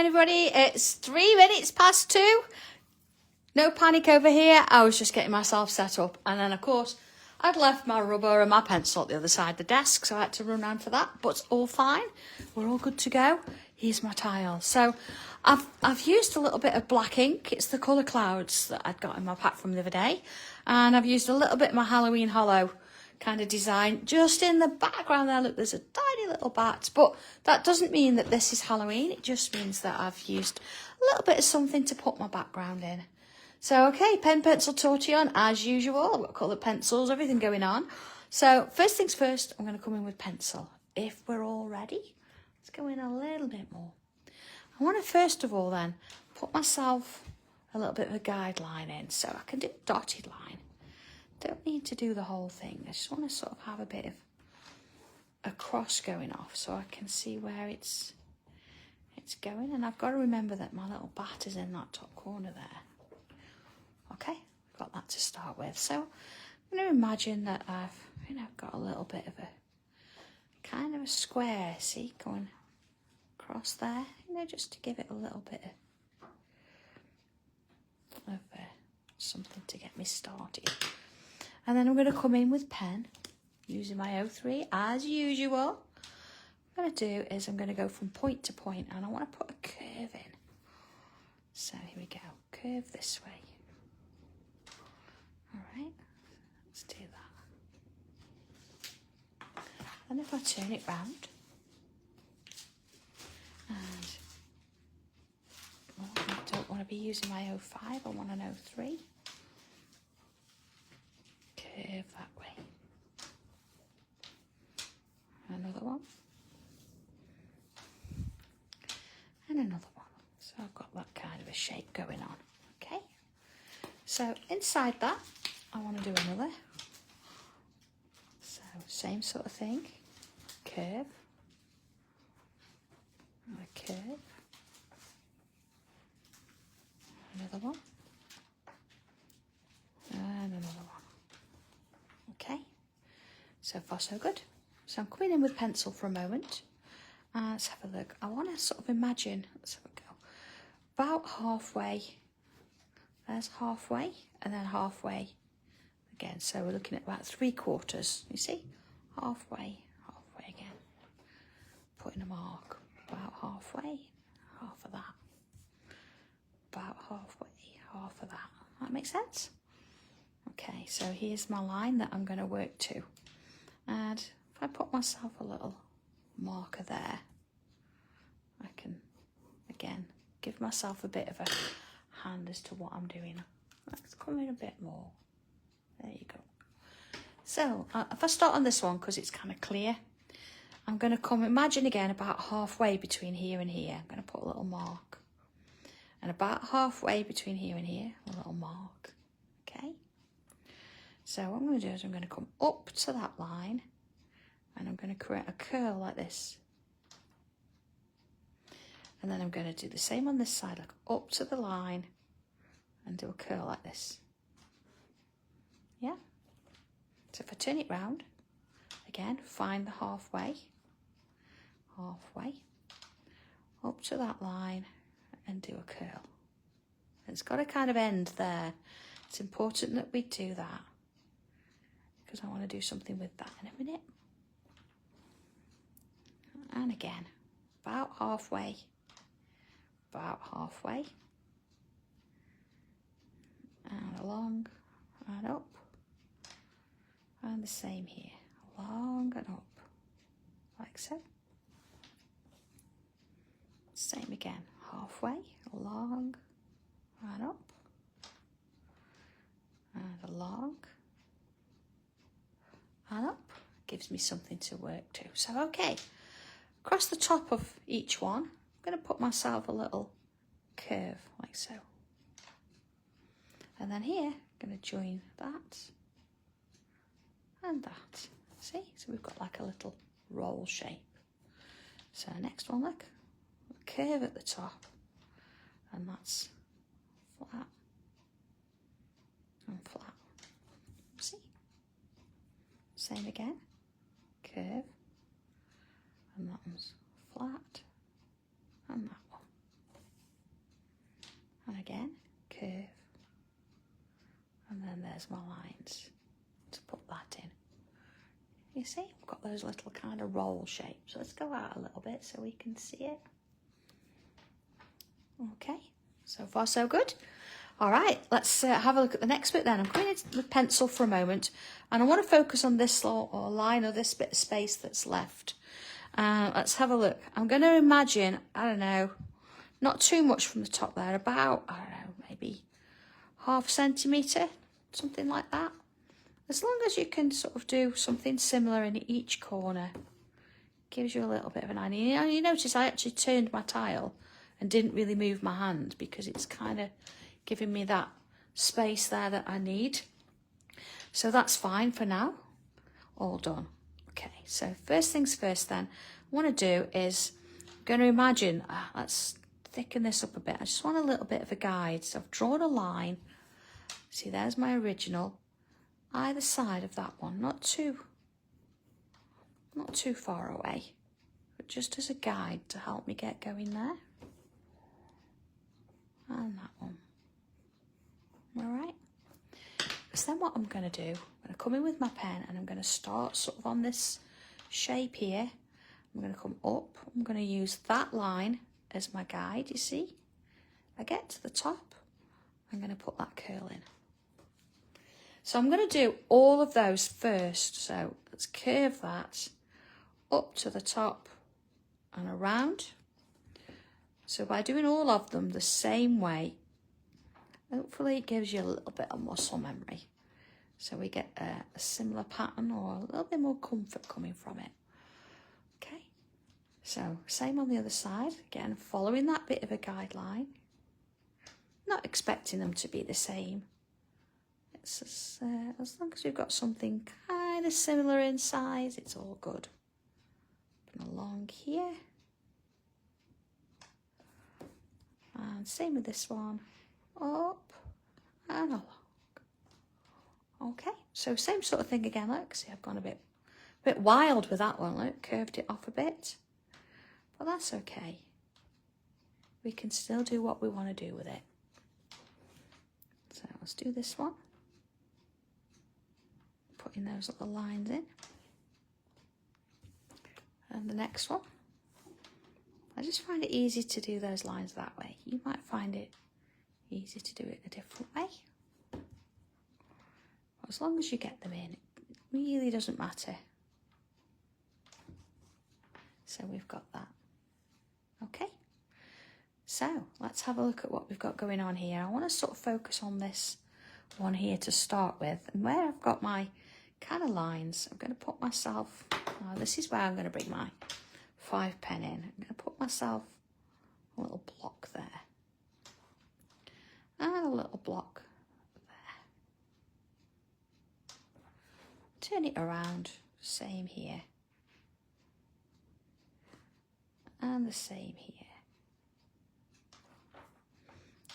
everybody. It's 3 minutes past 2. No panic over here. I was just getting myself set up. And then, of course, I'd left my rubber and my pencil at the other side of the desk, so I had to run around for that. But it's all fine. We're all good to go. Here's my tile. So I've used a little bit of black ink. It's the colour clouds that I'd got in my pack from the other day. And I've used a little bit of my Halloween Hollow kind of design just in the background there. Look, there's a tiny little bat, but that doesn't mean that this is Halloween. It just means that I've used a little bit of something to put my background in. So, okay, pen, pencil, tortillon, as usual. I've got coloured pencils, everything going on. So, first things first, I'm going to come in with pencil. If we're all ready, let's go in a little bit more. I want to first of all then put myself a little bit of a guideline in. So I can do a dotted line. Don't need to do the whole thing. I just want to sort of have a bit of a cross going off so I can see where it's going. And I've got to remember that my little bat is in that top corner there. Okay, got that to start with. So I'm going to imagine that I've got a little bit of a kind of a square, see, going across there, just to give it a little bit of something to get me started. And then I'm going to come in with pen, using my 03 as usual. What I'm going to do is I'm going to go from point to point, and I want to put a curve in. So here we go, curve this way. All right, let's do that. And if I turn it round, and well, I don't want to be using my 05, I want an 03. Curve that way. Another one. And another one. So I've got that kind of a shape going on. Okay. So inside that, I want to do another. So same sort of thing. Curve. Another curve. Another one. And another one. Okay, so far so good. So I'm coming in with pencil for a moment. Let's have a look. I want to sort of imagine, let's have a go, about halfway. There's halfway, and then halfway again. So we're looking at about 3/4, you see? Halfway again. Putting a mark, about halfway, half of that. About halfway, half of that. That makes sense? Okay, so here's my line that I'm going to work to. And if I put myself a little marker there, I can, again, give myself a bit of a hand as to what I'm doing. Let's come in a bit more. There you go. So, if I start on this one, because it's kind of clear, I'm going to imagine again about halfway between here and here. I'm going to put a little mark. And about halfway between here and here, a little mark. Okay? So what I'm going to do is I'm going to come up to that line, and I'm going to create a curl like this. And then I'm going to do the same on this side, like up to the line and do a curl like this. Yeah? So if I turn it round, again, find the halfway, up to that line and do a curl. It's got to kind of end there. It's important that we do that, because I want to do something with that in a minute. And again, about halfway, and along and up, and the same here, along and up, like so. Same again, halfway, along and up, and along and up. Gives me something to work to. So okay, across the top of each one, I'm going to put myself a little curve like so. And then here, I'm going to join that and that. See? So we've got like a little roll shape. So next one, look, a curve at the top, and that's flat and flat. See? Same again, curve, and that one's flat, and that one. And again, curve. And then there's my lines to put that in. You see, I've got those little kind of roll shapes. Let's go out a little bit so we can see it. Okay, so far so good. All right, let's have a look at the next bit then. I'm going into the pencil for a moment, and I want to focus on this little line or this bit of space that's left. Let's have a look. I'm going to imagine, I don't know, not too much from the top there, about, I don't know, maybe ½ centimetre, something like that. As long as you can sort of do something similar in each corner, gives you a little bit of an idea. You notice I actually turned my tile and didn't really move my hand because it's kind of giving me that space there that I need. So that's fine for now. All done. Okay, so first things first then, what I want to do is, I'm going to imagine, let's thicken this up a bit. I just want a little bit of a guide. So I've drawn a line. See, there's my original. Either side of that one, not too far away, but just as a guide to help me get going there. And that one. All right. So then what I'm going to do, I'm going to come in with my pen and I'm going to start sort of on this shape here. I'm going to come up. I'm going to use that line as my guide, you see. I get to the top, I'm going to put that curl in. So I'm going to do all of those first. So let's curve that up to the top and around. So by doing all of them the same way, hopefully it gives you a little bit of muscle memory. So we get a similar pattern or a little bit more comfort coming from it. Okay, so same on the other side. Again, following that bit of a guideline. Not expecting them to be the same. It's as long as we've got something kind of similar in size, it's all good. And along here. And same with this one. Up and along. Okay, so same sort of thing again. Look, see, I've gone a bit wild with that one. Look, curved it off a bit. But that's okay. We can still do what we want to do with it. So let's do this one. Putting those little lines in. And the next one. I just find it easy to do those lines that way. You might find it easy to do it a different way. But as long as you get them in, it really doesn't matter. So we've got that. Okay. So let's have a look at what we've got going on here. I want to sort of focus on this one here to start with. And where I've got my kind of lines, I'm going to put myself, this is where I'm going to bring my 5 pen in. I'm going to put myself a little block there. And a little block there. Turn it around, same here. And the same here.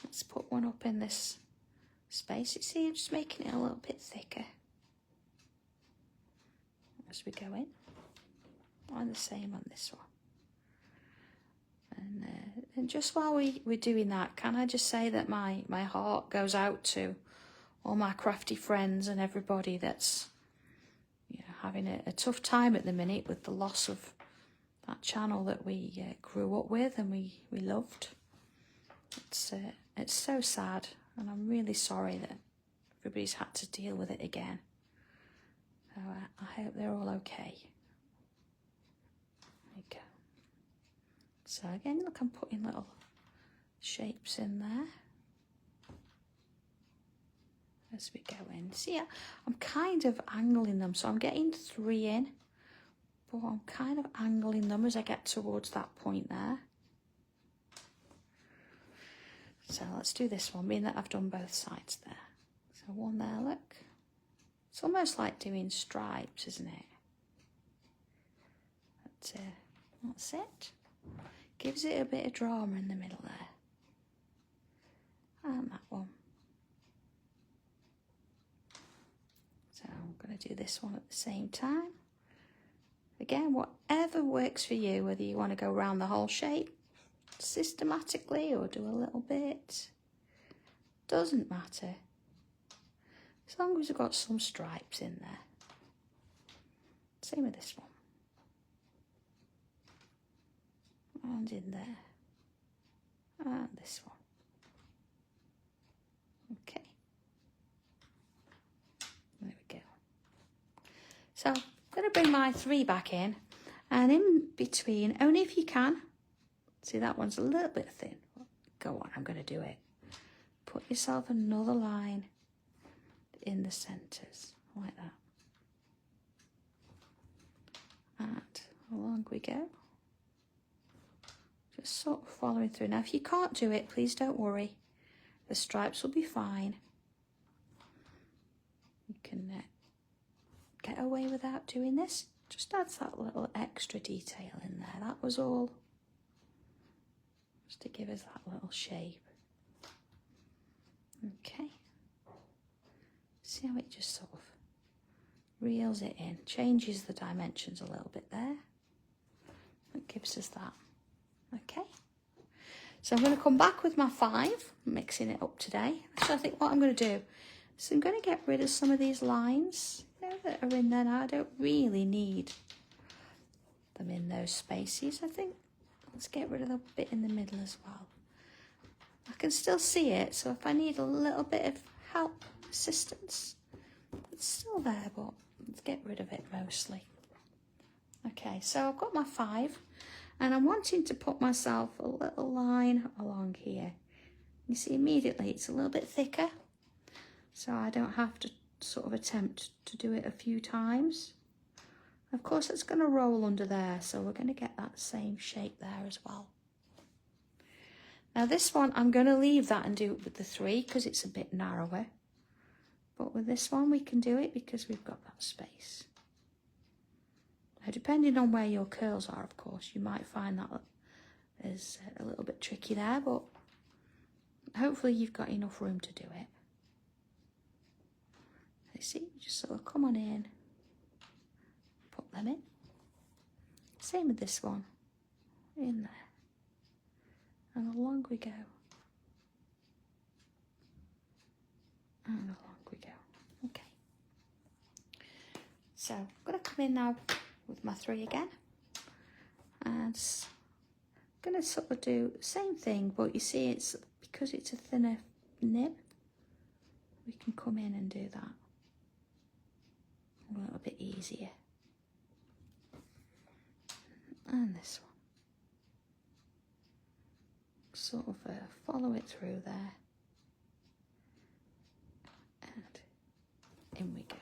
Let's put one up in this space. You see, I'm just making it a little bit thicker as we go in. And the same on this one. And just while we're doing that, can I just say that my heart goes out to all my crafty friends and everybody that's having a tough time at the minute with the loss of that channel that we grew up with and we loved. It's so sad, and I'm really sorry that everybody's had to deal with it again. So I hope they're all okay. There you go. So again, look, I'm putting little shapes in there as we go in. See, I'm kind of angling them, so I'm getting 3 in, but I'm kind of angling them as I get towards that point there. So let's do this one, being that I've done both sides there. So one there, look. It's almost like doing stripes, isn't it? But, that's it. Gives it a bit of drama in the middle there. And that one. So I'm going to do this one at the same time. Again, whatever works for you, whether you want to go around the whole shape systematically or do a little bit. Doesn't matter. As long as we've got some stripes in there. Same with this one. And in there. And this one. Okay. There we go. So I'm going to bring my 3 back in, and in between, only if you can. See, that one's a little bit thin. Go on, I'm going to do it. Put yourself another line in the centres, like that. And along we go. Just sort of following through. Now, if you can't do it, please don't worry. The stripes will be fine. You can get away without doing this. Just adds that little extra detail in there. That was all. Just to give us that little shape. Okay. See how it just sort of reels it in. Changes the dimensions a little bit there. That gives us that. Okay. So I'm going to come back with my 5, mixing it up today. So I think what I'm going to do is I'm going to get rid of some of these lines that are in there now. I don't really need them in those spaces, I think. Let's get rid of the bit in the middle as well. I can still see it, so if I need a little bit of help, assistance, it's still there, but let's get rid of it mostly. Okay, so I've got my 5, and I'm wanting to put myself a little line along here. You see immediately it's a little bit thicker, so I don't have to sort of attempt to do it a few times. Of course, it's going to roll under there, so we're going to get that same shape there as well. Now this one, I'm going to leave that and do it with the 3 because it's a bit narrower. But with this one, we can do it because we've got that space. Now, depending on where your curls are, of course, you might find that is a little bit tricky there, but hopefully you've got enough room to do it. You see, you just sort of come on in, put them in. Same with this one, in there. And along we go. And along we go. Okay. So I'm going to come in now with my 3 again. And I'm going to sort of do the same thing, but you see it's because it's a thinner nib, we can come in and do that a little bit easier. And this one. Sort of follow it through there, and in we go.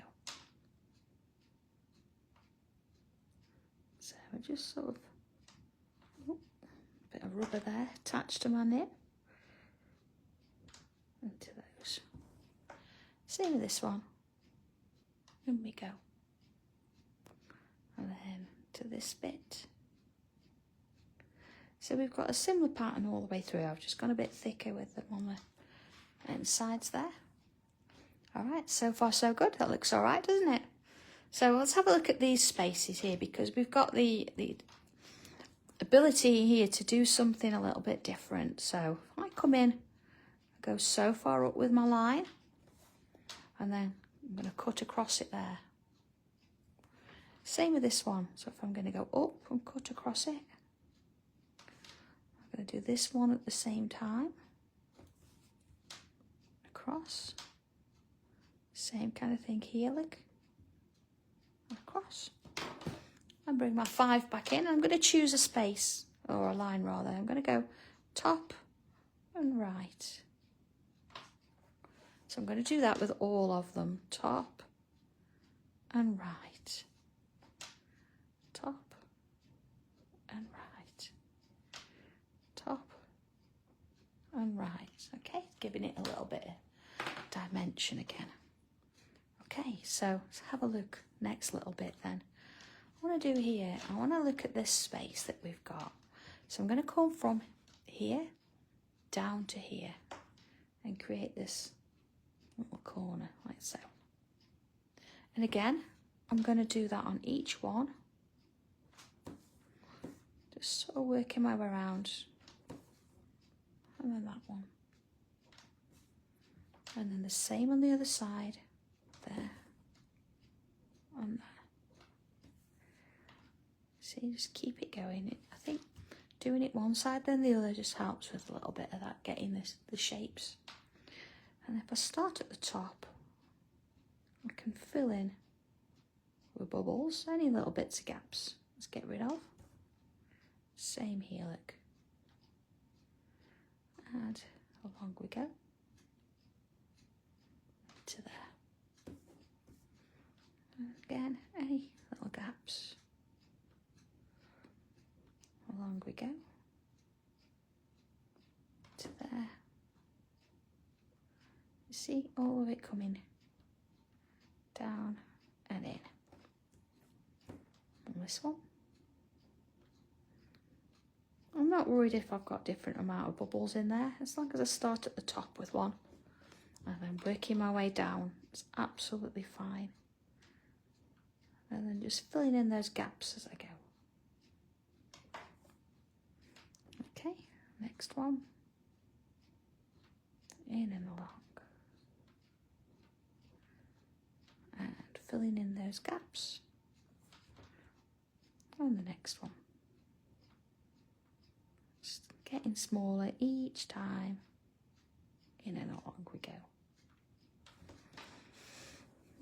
So I just sort of a bit of rubber there attached to my nib into those. Same with this one. In we go, and then to this bit. So we've got a similar pattern all the way through. I've just gone a bit thicker with them on the insides there. All right, so far so good. That looks all right, doesn't it? So let's have a look at these spaces here, because we've got the ability here to do something a little bit different. So if I come in, I go so far up with my line, and then I'm going to cut across it there. Same with this one. So if I'm going to go up and cut across it, I'm going to do this one at the same time. Across. Same kind of thing here, look. Across. And bring my 5 back in. I'm going to choose a space, or a line rather. I'm going to go top and right. So I'm going to do that with all of them. Top and right. Top and right. Top and right. Okay, giving it a little bit of dimension again. Okay, so let's have a look next little bit then. What I want to do here, I want to look at this space that we've got. So I'm going to come from here down to here and create this little corner like so. And again, I'm going to do that on each one. Just sort of working my way around. And then that one. And then the same on the other side, there, on there. See, just keep it going. I think doing it one side then the other just helps with a little bit of that, getting the shapes. And if I start at the top, I can fill in with bubbles, any little bits of gaps, let's get rid of. Same here, look. And along we go. To there. And again, any little gaps. Along we go. To there. You see all of it coming down and in. And this one. I'm not worried if I've got different amount of bubbles in there, as long as I start at the top with one and then working my way down, it's absolutely fine. And then just filling in those gaps as I go. Okay, next one. In and along. And filling in those gaps. And the next one. Just getting smaller each time. In and along we go.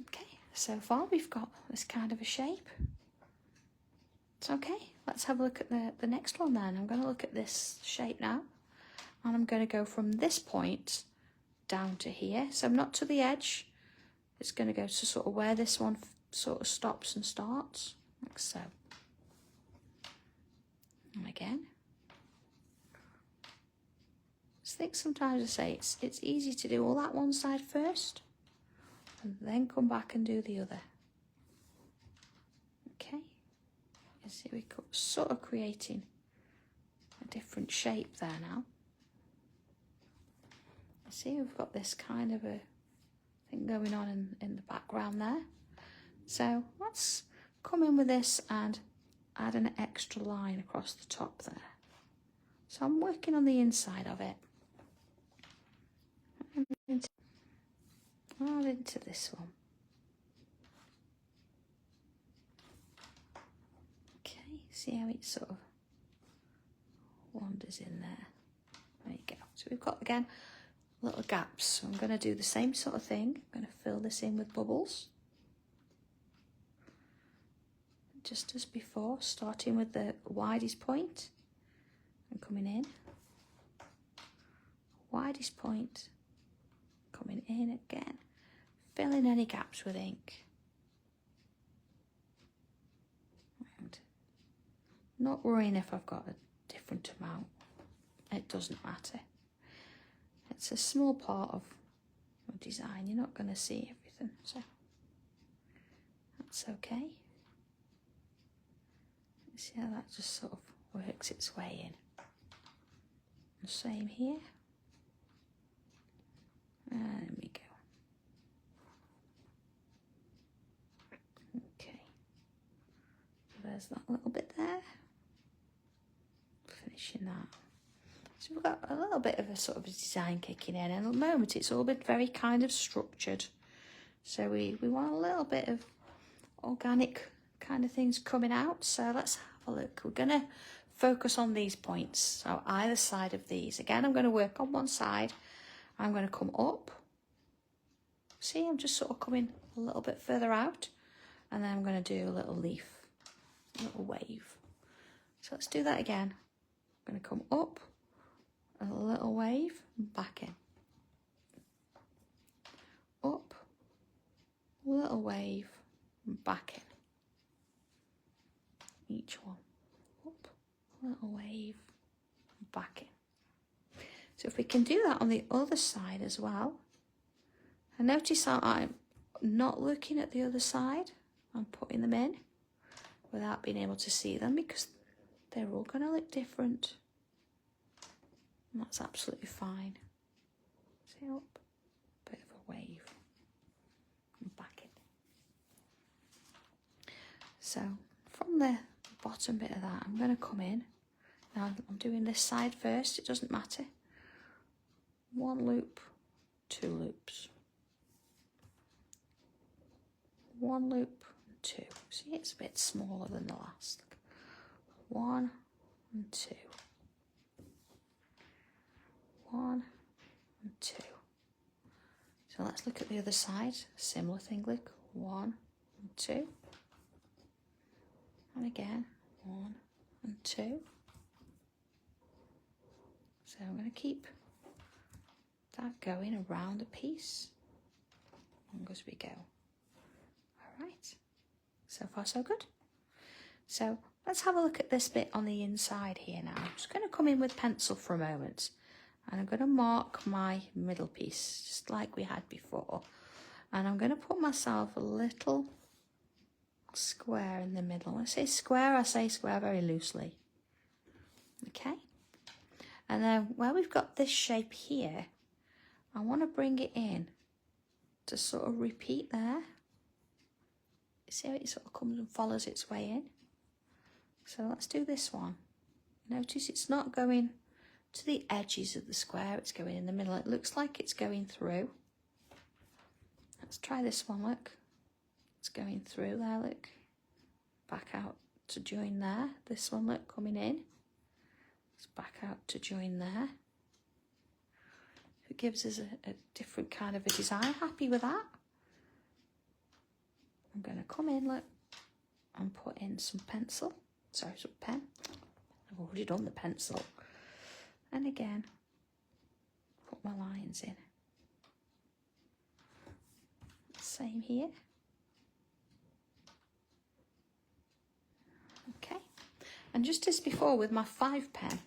Okay, so far we've got this kind of a shape. It's okay. Let's have a look at the next one then. I'm going to look at this shape now. And I'm going to go from this point down to here. So I'm not to the edge. It's going to go to sort of where this one sort of stops and starts. Like so. And again. I think sometimes I say it's easy to do all that one side first and then come back and do the other. Okay, you see we're sort of creating a different shape there now. You see we've got this kind of a thing going on in the background there. So let's come in with this and add an extra line across the top there. So I'm working on the inside of it. Right into this one. Okay, see how it sort of wanders in there. There you go. So we've got, again, little gaps. So I'm going to do the same sort of thing. I'm going to fill this in with bubbles. Just as before, starting with the widest point and coming in. Widest point, coming in again. Fill in any gaps with ink. And not worrying if I've got a different amount. It doesn't matter. It's a small part of a design. You're not going to see everything, so that's okay. See how that just sort of works its way in. The same here. And there we go. Okay. There's that little bit there. Finishing that. So we've got a little bit of a sort of a design kicking in, and at the moment it's all been very kind of structured. So we want a little bit of organic kind of things coming out. So let's have a look. We're going to focus on these points. So either side of these. Again, I'm going to work on one side. I'm going to come up. See, I'm just sort of coming a little bit further out. And then I'm going to do a little leaf, a little wave. So let's do that again. I'm going to come up, a little wave, and back in. Up, a little wave, and back in. Each one. Up, a little wave, and back in. So if we can do that on the other side as well. And notice how I'm not looking at the other side. I'm putting them in without being able to see them because they're all going to look different. And that's absolutely fine. See, up, bit of a wave, and back in. So from the bottom bit of that, I'm going to come in. Now I'm doing this side first, it doesn't matter. One loop 2 loops. 1 loop, 2. See, it's a bit smaller than the last. 1 and 2. 1 and 2. So let's look at the other side. Similar thing, look. 1 and 2. And again, 1 and 2. So I'm going to keep that going around the piece as long as we go. All right. So far, so good. So let's have a look at this bit on the inside here now. I'm just going to come in with pencil for a moment. And I'm going to mark my middle piece, just like we had before. And I'm going to put myself a little square in the middle. When I say square very loosely. Okay? And then where we've got this shape here, I want to bring it in to sort of repeat there. See how it sort of comes and follows its way in? So let's do this one. Notice it's not going to the edges of the square, it's going in the middle. It looks like it's going through. Let's try this one, look. It's going through there, look. Back out to join there. This one, look, coming in. It's back out to join there. It gives us a different kind of a design. Happy with that? I'm going to come in, look, and put in some pencil. Sorry, some pen. I've already done the pencil. And again, put my lines in. Same here. Okay. And just as before with my 5 pen,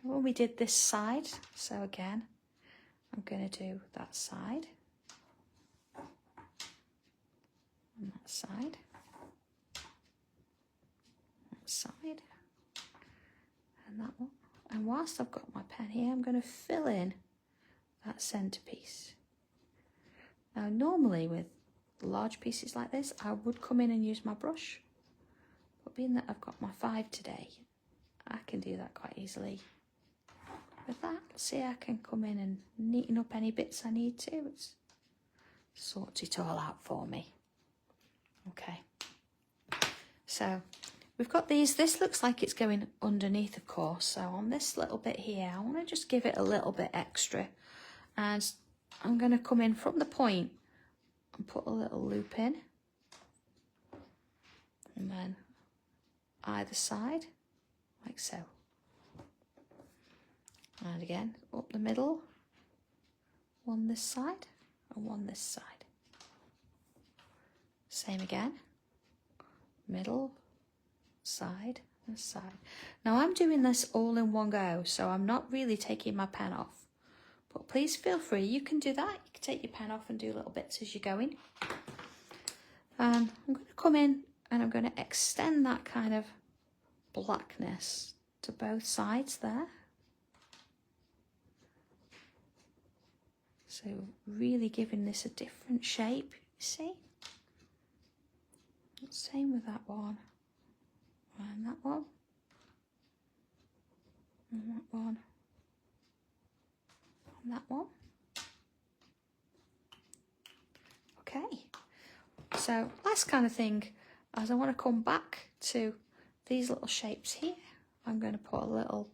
when we did this side, so again, I'm going to do that side. And that side. That side. And that one. And whilst I've got my pen here, I'm going to fill in that centerpiece. Now, normally with large pieces like this, I would come in and use my brush. But being that I've got my 5 today, I can do that quite easily. With that, see, I can come in and neaten up any bits I need to. It sorts it all out for me. Okay. So we've got these. This looks like it's going underneath, of course. So on this little bit here, I want to just give it a little bit extra. And I'm going to come in from the point and put a little loop in. And then either side, like so. And again, up the middle. One this side and one this side. Same again. Middle, side and side. Now I'm doing this all in one go, so I'm not really taking my pen off. But please feel free, you can do that. You can take your pen off and do little bits as you're going. And I'm going to come in and I'm going to extend that kind of blackness to both sides there. So really giving this a different shape, you see? Same with that one. And that one. And that one. And that one. Okay. So last kind of thing, as I want to come back to these little shapes here, I'm going to put a little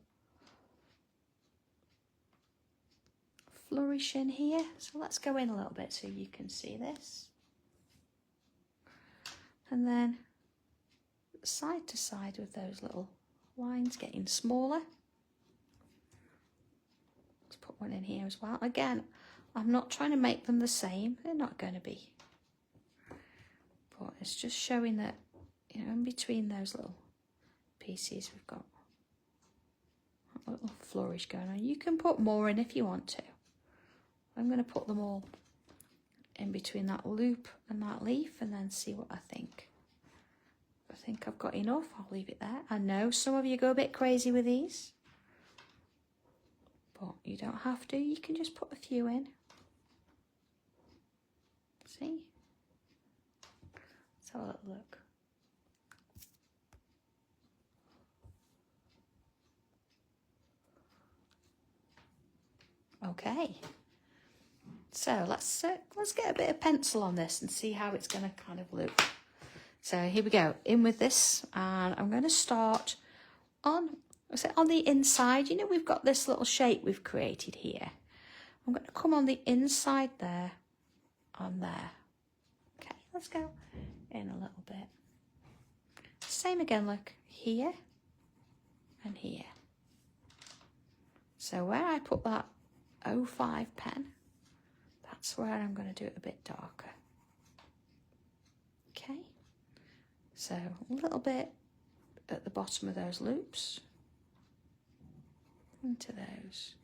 flourish in here. So let's go in a little bit so you can see this. And then side to side with those little lines getting smaller. Let's put one in here as well. Again, I'm not trying to make them the same. They're not going to be. But it's just showing that, you know, in between those little pieces, we've got a little flourish going on. You can put more in if you want to. I'm going to put them all in between that loop and that leaf and then see what I think. If I think I've got enough, I'll leave it there. I know some of you go a bit crazy with these, but you don't have to. You can just put a few in. See? Let's have a little look. Okay. So let's get a bit of pencil on this and see how it's going to kind of look. So here we go, in with this, and I'm going to start on the inside. You know, we've got this little shape we've created here. I'm going to come on the inside there, on there. Okay, let's go in a little bit. Same again, look, here and here. So where I put that 05 pen, that's where I'm going to do it a bit darker. Okay, so a little bit at the bottom of those loops, into those,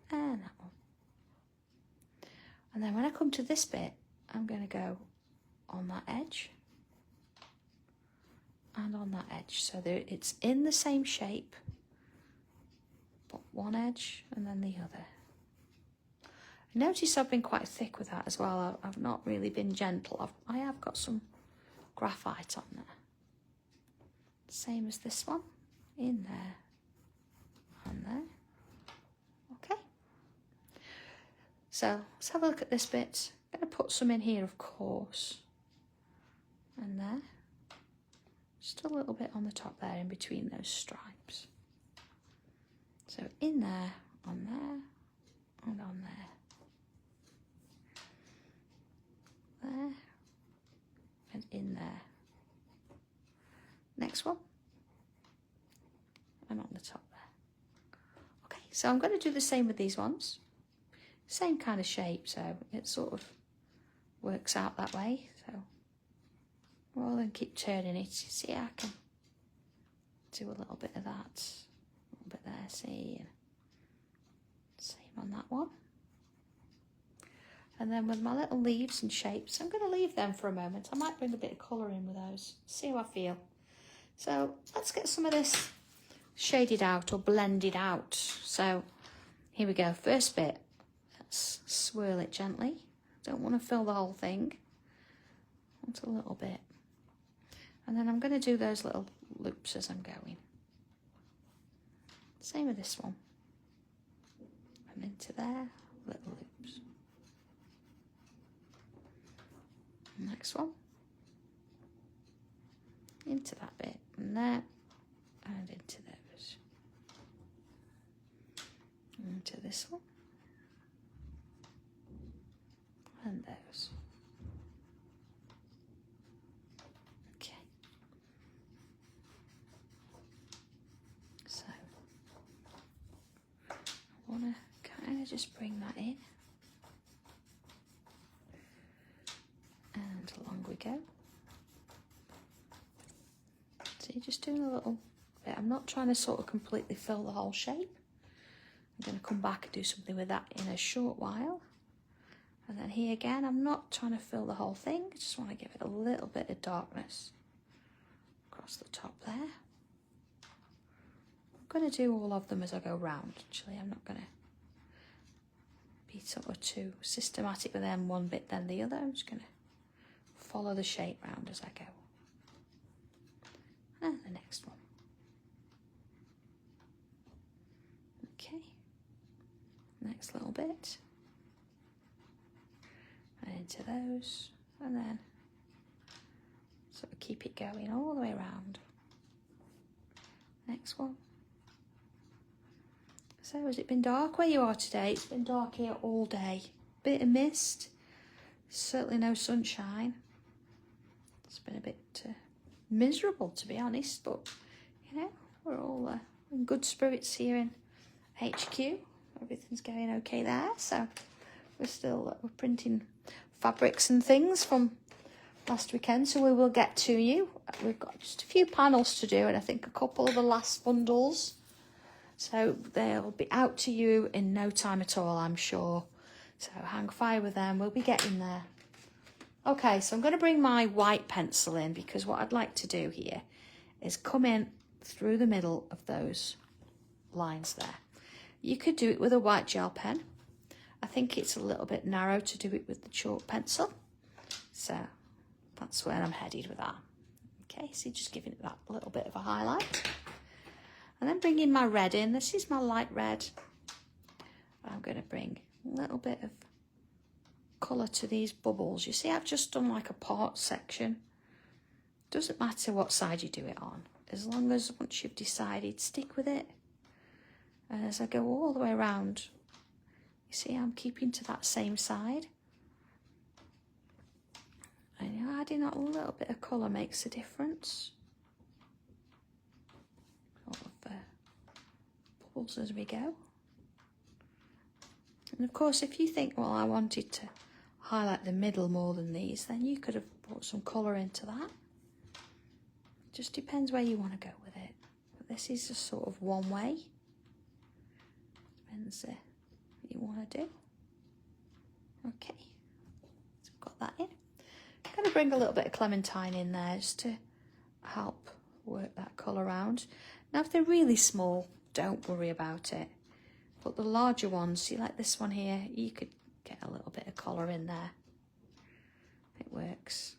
and that one. And then when I come to this bit, I'm going to go on that edge and on that edge, so that it's in the same shape, but one edge and then the other. Notice I've been quite thick with that as well. I've not really been gentle. I have got some graphite on there. Same as this one, in there and there. Okay. So let's have a look at this bit. I'm going to put some in here, of course, and there. Just a little bit on the top there, in between those stripes. So in there, on there, and on there. There, and in there. Next one, and on the top there. Okay, so I'm going to do the same with these ones. Same kind of shape, so it sort of works out that way. So rather than keep turning it, you see, I can do a little bit of that, a little bit there, see, and same on that one. And then with my little leaves and shapes, I'm going to leave them for a moment. I might bring a bit of colour in with those, see how I feel. So let's get some of this shaded out or blended out. So here we go, first bit. Let's swirl it gently. Don't want to fill the whole thing. I want a little bit. And then I'm going to do those little loops as I'm going. Same with this one. And into there, little loops. Next one. Into that bit, and there, and into those. Into this one. And those. Okay. So I want to kind of just bring that in. And along we go. So you're just doing a little bit. I'm not trying to sort of completely fill the whole shape. I'm going to come back and do something with that in a short while. And then here again, I'm not trying to fill the whole thing. I just want to give it a little bit of darkness across the top there. I'm going to do all of them as I go round, actually. I'm not going to be sort of too systematic with them, one bit then the other. I'm just going to follow the shape round as I go. And the next one. Okay. Next little bit. And into those, and then sort of keep it going all the way around. Next one. So has it been dark where you are today? It's been dark here all day. Bit of mist, certainly no sunshine. It's been a bit miserable, to be honest, but you know, we're all in good spirits here in HQ. Everything's going okay there, so we're printing fabrics and things from last weekend, so we will get to you. We've got just a few panels to do, and I think a couple of the last bundles, so they'll be out to you in no time at all, I'm sure. So hang fire with them, we'll be getting there. Okay, so I'm going to bring my white pencil in, because what I'd like to do here is come in through the middle of those lines there. You could do it with a white gel pen. I think it's a little bit narrow to do it with the chalk pencil. So that's where I'm headed with that. Okay, so just giving it that little bit of a highlight. And then bringing my red in. This is my light red. I'm going to bring a little bit of colour to these bubbles. You see, I've just done like a part section. Doesn't matter what side you do it on, as long as once you've decided, stick with it. And as I go all the way around, you see I'm keeping to that same side. And adding a little bit of colour makes a difference. Sort of bubbles as we go. And of course, if you think, well, I wanted to highlight the middle more than these, then you could have put some colour into that. Just depends where you want to go with it. But this is just sort of one way. Depends what you want to do. Okay, so I've got that in. I'm going to bring a little bit of Clementine in there just to help work that colour around. Now, if they're really small, don't worry about it. But the larger ones, see, like this one here, you could get a little bit of colour in there. It works.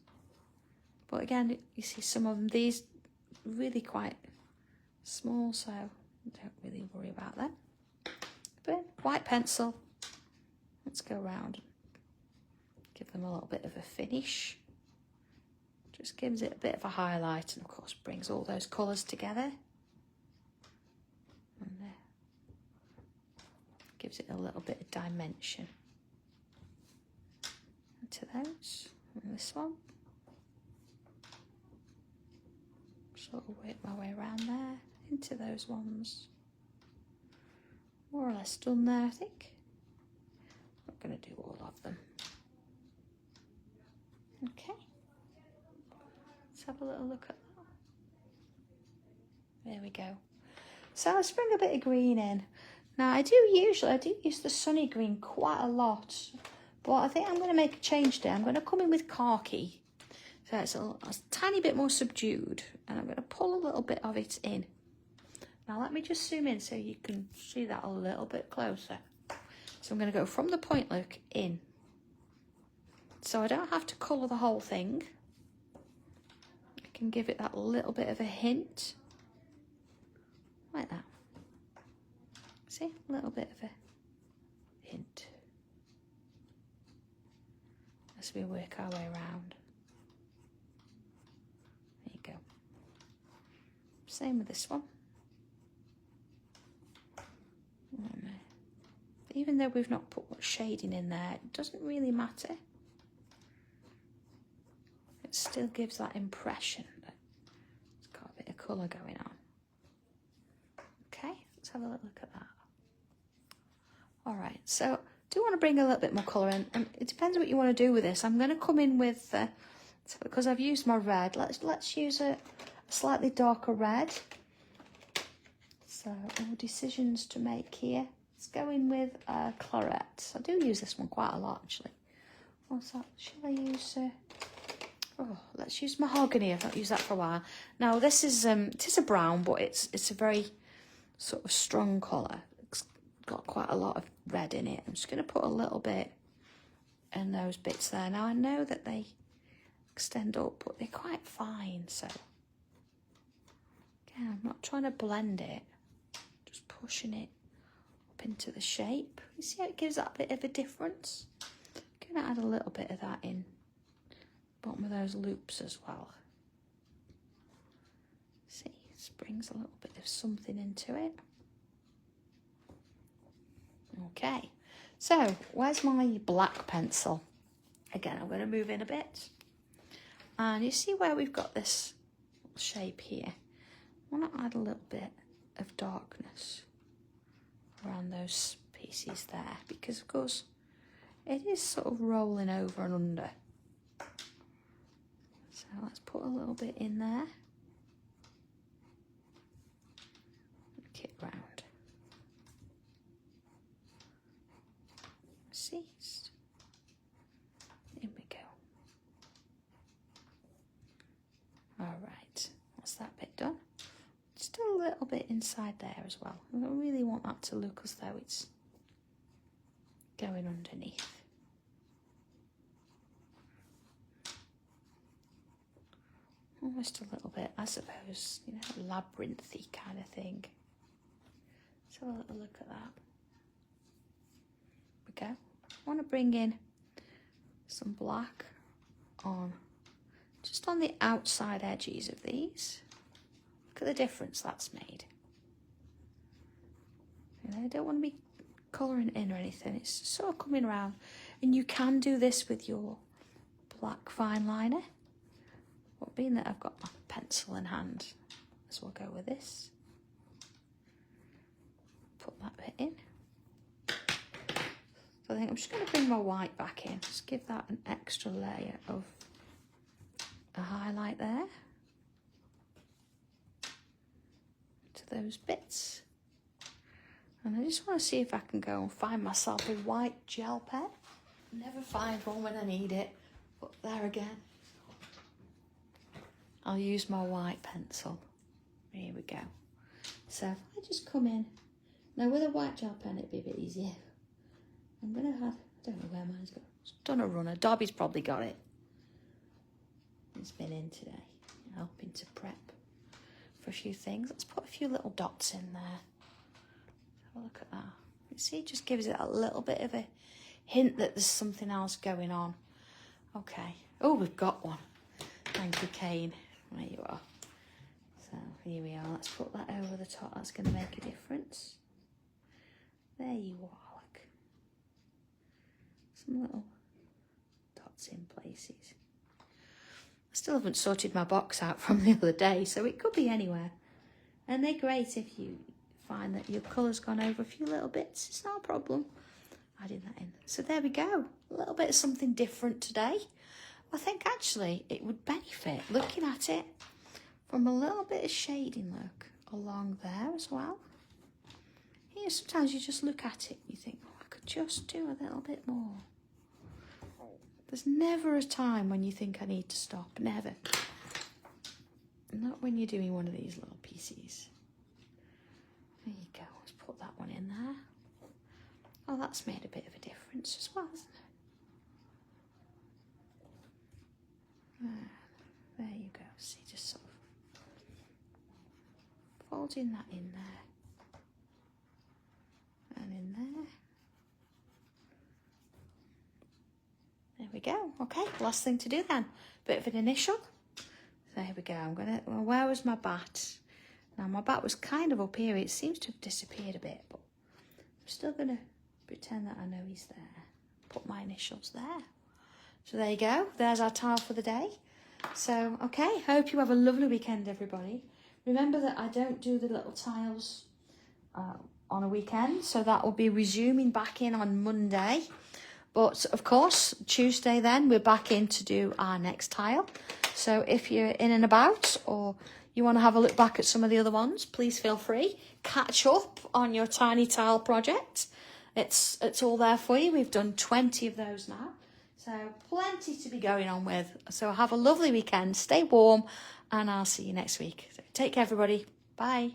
But again, you see some of them, these really quite small, so don't really worry about them. But white pencil, let's go around, give them a little bit of a finish. Just gives it a bit of a highlight, and of course brings all those colours together. And gives it a little bit of dimension. To those, and this one. Sort of work my way around there, into those ones. More or less done there, I think. I'm not going to do all of them. Okay. Let's have a little look at that. There we go. So let's bring a bit of green in. Now I do use the sunny green quite a lot, but I think I'm going to make a change there. I'm going to come in with Khaki. So it's a tiny bit more subdued, and I'm going to pull a little bit of it in. Now let me just zoom in so you can see that a little bit closer. So I'm going to go from the point look in. So I don't have to colour the whole thing. I can give it that little bit of a hint. Like that. See, a little bit of a hint. As we work our way around. There you go. Same with this one. Even though we've not put much shading in there, it doesn't really matter. It still gives that impression that it's got a bit of colour going on. Okay, let's have a little look at that. All right, so I do want to bring a little bit more colour in, and it depends what you want to do with this. I'm going to come in with, because I've used my red, let's use a slightly darker red. So, all decisions to make here. Let's go in with Claret. I do use this one quite a lot, actually. What's that? Shall I use... let's use Mahogany. I've not used that for a while. Now, this is it is a brown, but it's a very sort of strong colour. It's got quite a lot of red in it. I'm just going to put a little bit in those bits there. Now, I know that they extend up, but they're quite fine, so... Again, I'm not trying to blend it. Just pushing it up into the shape. You see how it gives that bit of a difference? I'm going to add a little bit of that in the bottom of those loops as well. See, it brings a little bit of something into it. Okay, so where's my black pencil? Again, I'm going to move in a bit. And you see where we've got this shape here? I want to add a little bit of darkness around those pieces there, because of course it is sort of rolling over and under. So let's put a little bit in there. Look it round. See? In we go. Alright, that's that bit done. Just a little bit inside there as well. I don't really want that to look as though it's going underneath. Almost a little bit, I suppose, you know, labyrinthy kind of thing. Let's have a little look at that. There we go. I want to bring in some black on, just on the outside edges of these. Look at the difference that's made. You know, I don't want to be colouring in or anything. It's sort of coming around. And you can do this with your black fine liner. But being that I've got my pencil in hand, as we'll go with this. Put that bit in. So I think I'm just going to bring my white back in. Just give that an extra layer of a highlight there. To those bits. And I just want to see if I can go and find myself a white gel pen. Never find one when I need it, but there again. I'll use my white pencil. Here we go. So if I just come in, now with a white gel pen it'd be a bit easier. I'm going to have, I don't know where mine's gone. It's done a runner. Dobby's probably got it. He's been in today, helping to prep for a few things. Let's put a few little dots in there. Have a look at that. You see, it just gives it a little bit of a hint that there's something else going on. Okay. Oh, we've got one. Thank you, Kane. There you are. So here we are. Let's put that over the top. That's going to make a difference. There you are. Look. Some little dots in places. I still haven't sorted my box out from the other day, so it could be anywhere. And they're great if you find that your colour's gone over a few little bits. It's not a problem adding that in. So there we go. A little bit of something different today. I think actually it would benefit looking at it from a little bit of shading look along there as well. Here, sometimes you just look at it and you think, oh, I could just do a little bit more. There's never a time when you think I need to stop, never. Not when you're doing one of these little pieces. There you go, let's put that one in there. Oh, that's made a bit of a difference as well, hasn't it? There you go, see, just sort of folding that in there. And in there. There we go. Okay, last thing to do then. Bit of an initial. There we go. I'm gonna, well, where was my bat? Now my bat was kind of up here. It seems to have disappeared a bit, but I'm still gonna pretend that I know he's there. Put my initials there. So there you go. There's our tile for the day. So, okay, hope you have a lovely weekend, everybody. Remember that I don't do the little tiles on a weekend, so that will be resuming back in on Monday. But, of course, Tuesday then, we're back in to do our next tile. So if you're in and about or you want to have a look back at some of the other ones, please feel free. Catch up on your tiny tile project. It's all there for you. We've done 20 of those now. So plenty to be going on with. So have a lovely weekend. Stay warm and I'll see you next week. So take care, everybody. Bye.